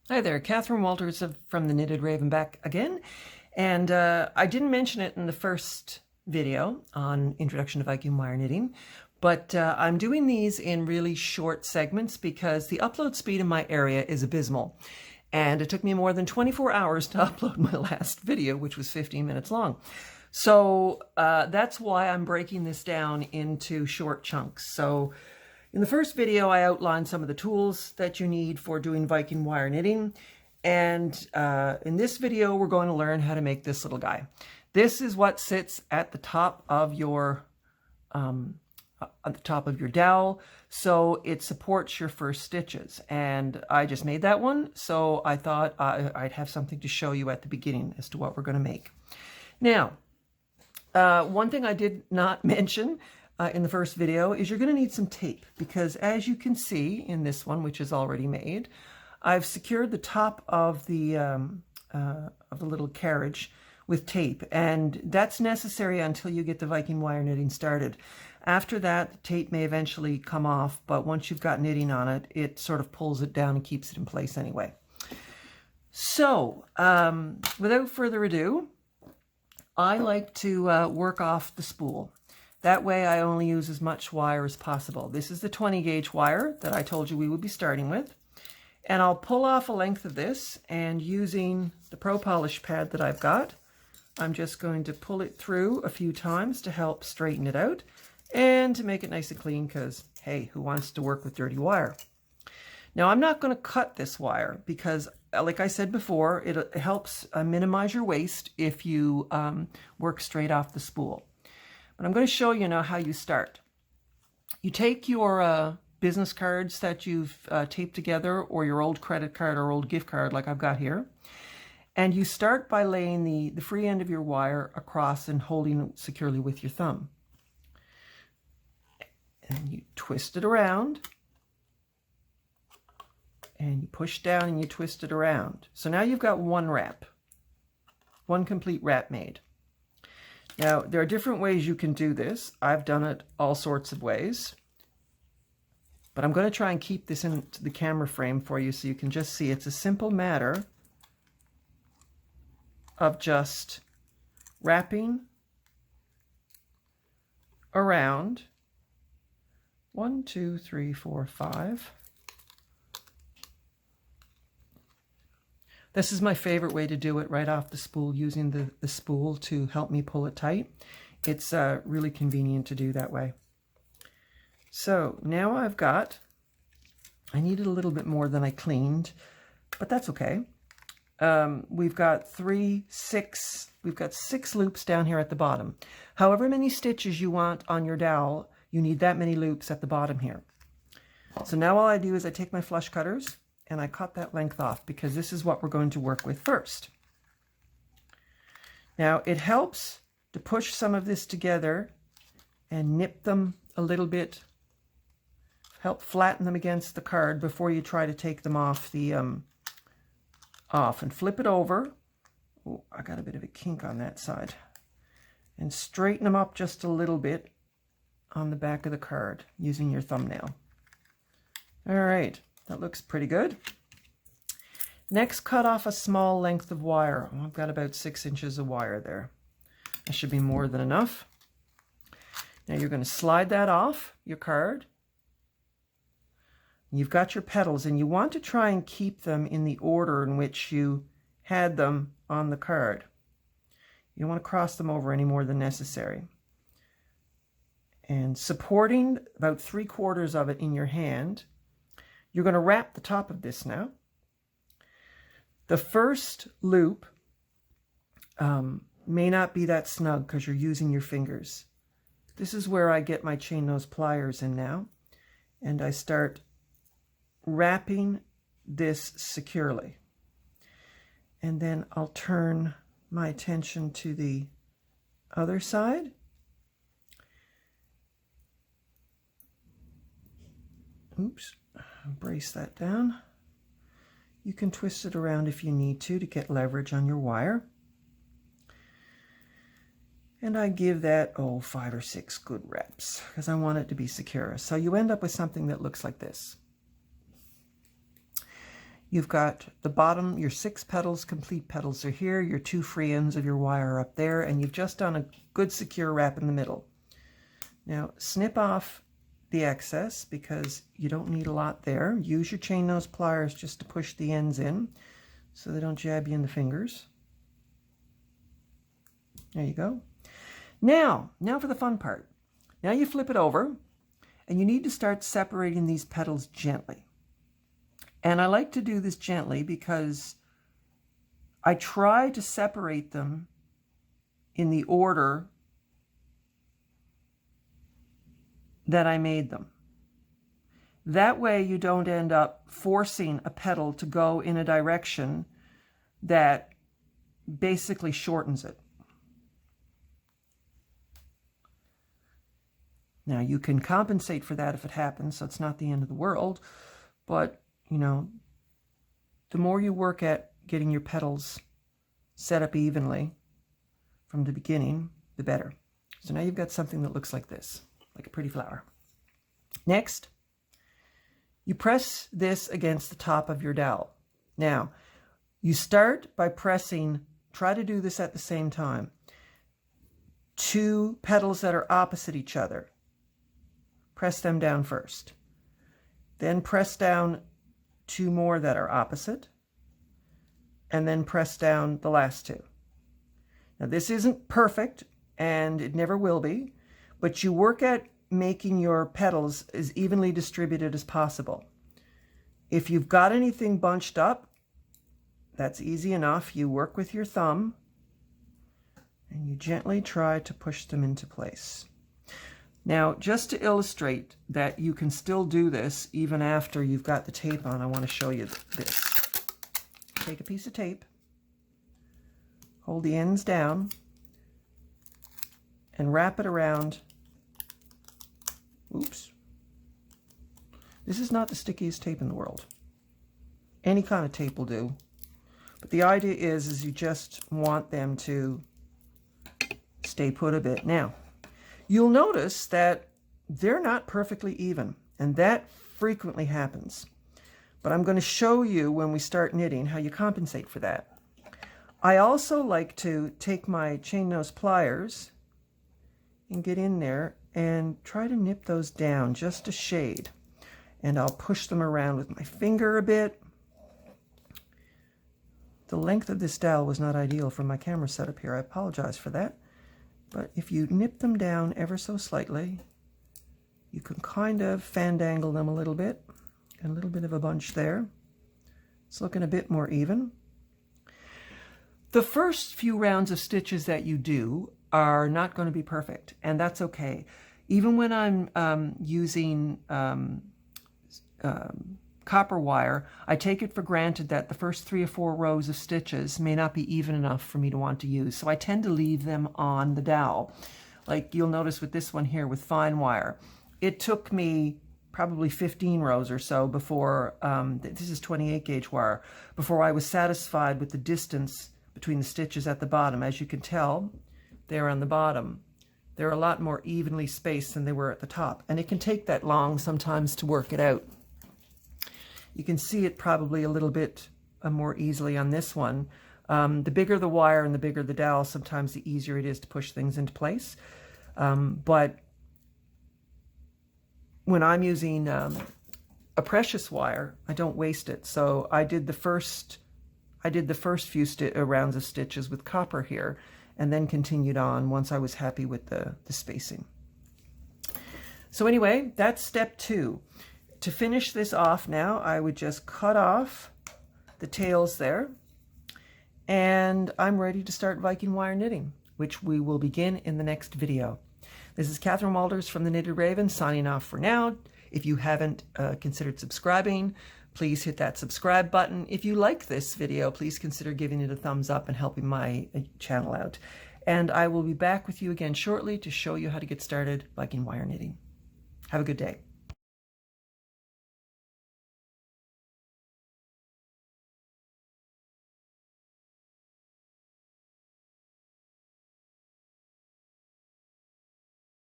Hi there, Catherine Walters from the Knitted Raven back again. And I didn't mention it in the first video on Introduction to Viking Wire Knitting, but I'm doing these in really short segments because the upload speed in my area is abysmal. And it took me more than 24 hours to upload my last video, which was 15 minutes long. So that's why I'm breaking this down into short chunks. So in the first video, I outlined some of the tools that you need for doing Viking wire knitting. And in this video, we're going to learn how to make this little guy. This is what sits at the top of your dowel, so it supports your first stitches. And I just made that one, so I thought I'd have something to show you at the beginning as to what we're going to make. Now, one thing I did not mention in the first video is you're going to need some tape, because as you can see in this one, which is already made, I've secured the top of the little carriage with tape, and that's necessary until you get the Viking wire knitting started. After that, the tape may eventually come off, but once you've got knitting on it, it sort of pulls it down and keeps it in place anyway. So, without further ado, I like to work off the spool. That way I only use as much wire as possible. This is the 20 gauge wire that I told you we would be starting with. And I'll pull off a length of this, and using the Pro Polish pad that I've got, I'm just going to pull it through a few times to help straighten it out and to make it nice and clean, because hey, who wants to work with dirty wire? Now I'm not going to cut this wire because, like I said before, it helps minimize your waste if you work straight off the spool. But I'm going to show you now how you start. You take your business cards that you've taped together, or your old credit card or old gift card like I've got here, and you start by laying the free end of your wire across and holding it securely with your thumb. And you twist it around, and you push down and you twist it around. So now you've got one wrap, one complete wrap made. Now, there are different ways you can do this. I've done it all sorts of ways, but I'm going to try and keep this into the camera frame for you so you can just see. It's a simple matter of just wrapping around 1, 2, 3, 4, 5. This is my favorite way to do it, right off the spool, using the spool to help me pull it tight. It's really convenient to do that way. So now I needed a little bit more than I cleaned, but that's okay. We've got 6 loops down here at the bottom. However many stitches you want on your dowel, you need that many loops at the bottom here. So now all I do is I take my flush cutters and I cut that length off, because this is what we're going to work with first. Now it helps to push some of this together and nip them a little bit, help flatten them against the card before you try to take them off and flip it over. Oh, I got a bit of a kink on that side. And straighten them up just a little bit on the back of the card using your thumbnail. All right. That looks pretty good. Next, cut off a small length of wire. I've got about 6 inches of wire there. That should be more than enough. Now you're going to slide that off your card. You've got your petals, and you want to try and keep them in the order in which you had them on the card. You don't want to cross them over any more than necessary. And supporting about 3/4 of it in your hand, you're going to wrap the top of this now. The first loop may not be that snug because you're using your fingers. This is where I get my chain nose pliers in now, and I start wrapping this securely. And then I'll turn my attention to the other side. Oops. Brace that down. You can twist it around if you need to get leverage on your wire. And I give that, 5 or 6 good reps, because I want it to be secure. So you end up with something that looks like this. You've got the bottom, your 6 petals, complete petals are here, your 2 free ends of your wire are up there, and you've just done a good secure wrap in the middle. Now snip off the excess because you don't need a lot there. Use your chain nose pliers just to push the ends in so they don't jab you in the fingers. There you go. Now for the fun part. Now you flip it over and you need to start separating these petals gently. And I like to do this gently because I try to separate them in the order that I made them. That way you don't end up forcing a petal to go in a direction that basically shortens it. Now you can compensate for that if it happens, so it's not the end of the world, but you know, the more you work at getting your petals set up evenly from the beginning, the better. So now you've got something that looks like this, like a pretty flower. Next, you press this against the top of your dowel. Now, you start by pressing, try to do this at the same time, 2 petals that are opposite each other. Press them down first. Then press down 2 more that are opposite, and then press down the last 2. Now this isn't perfect, and it never will be, but you work at making your petals as evenly distributed as possible. If you've got anything bunched up, that's easy enough. You work with your thumb, and you gently try to push them into place. Now, just to illustrate that you can still do this even after you've got the tape on, I want to show you this. Take a piece of tape, hold the ends down, and wrap it around. Oops. This is not the stickiest tape in the world. Any kind of tape will do. But the idea is you just want them to stay put a bit. Now, you'll notice that they're not perfectly even, and that frequently happens. But I'm going to show you when we start knitting how you compensate for that. I also like to take my chain nose pliers and get in there and try to nip those down just a shade. And I'll push them around with my finger a bit. The length of this dowel was not ideal for my camera setup here. I apologize for that. But if you nip them down ever so slightly, you can kind of fandangle them a little bit. And a little bit of a bunch there. It's looking a bit more even. The first few rounds of stitches that you do are not going to be perfect, and that's okay. Even when I'm using copper wire, I take it for granted that the first 3 or 4 rows of stitches may not be even enough for me to want to use, so I tend to leave them on the dowel. Like you'll notice with this one here with fine wire, it took me probably 15 rows or so before, this is 28 gauge wire, before I was satisfied with the distance between the stitches at the bottom. As you can tell, there on the bottom, they're a lot more evenly spaced than they were at the top, and it can take that long sometimes to work it out. You can see it probably a little bit more easily on this one. The bigger the wire and the bigger the dowel, sometimes the easier it is to push things into place. But when I'm using a precious wire, I don't waste it. So I did the first few rounds of stitches with copper here, and then continued on once I was happy with the spacing. So anyway, that's step 2. To finish this off now, I would just cut off the tails there, and I'm ready to start Viking wire knitting, which we will begin in the next video. This is Catherine Walters from the Knitted Raven signing off for now. If you haven't considered subscribing, please hit that subscribe button. If you like this video, please consider giving it a thumbs up and helping my channel out. And I will be back with you again shortly to show you how to get started Viking wire knitting. Have a good day.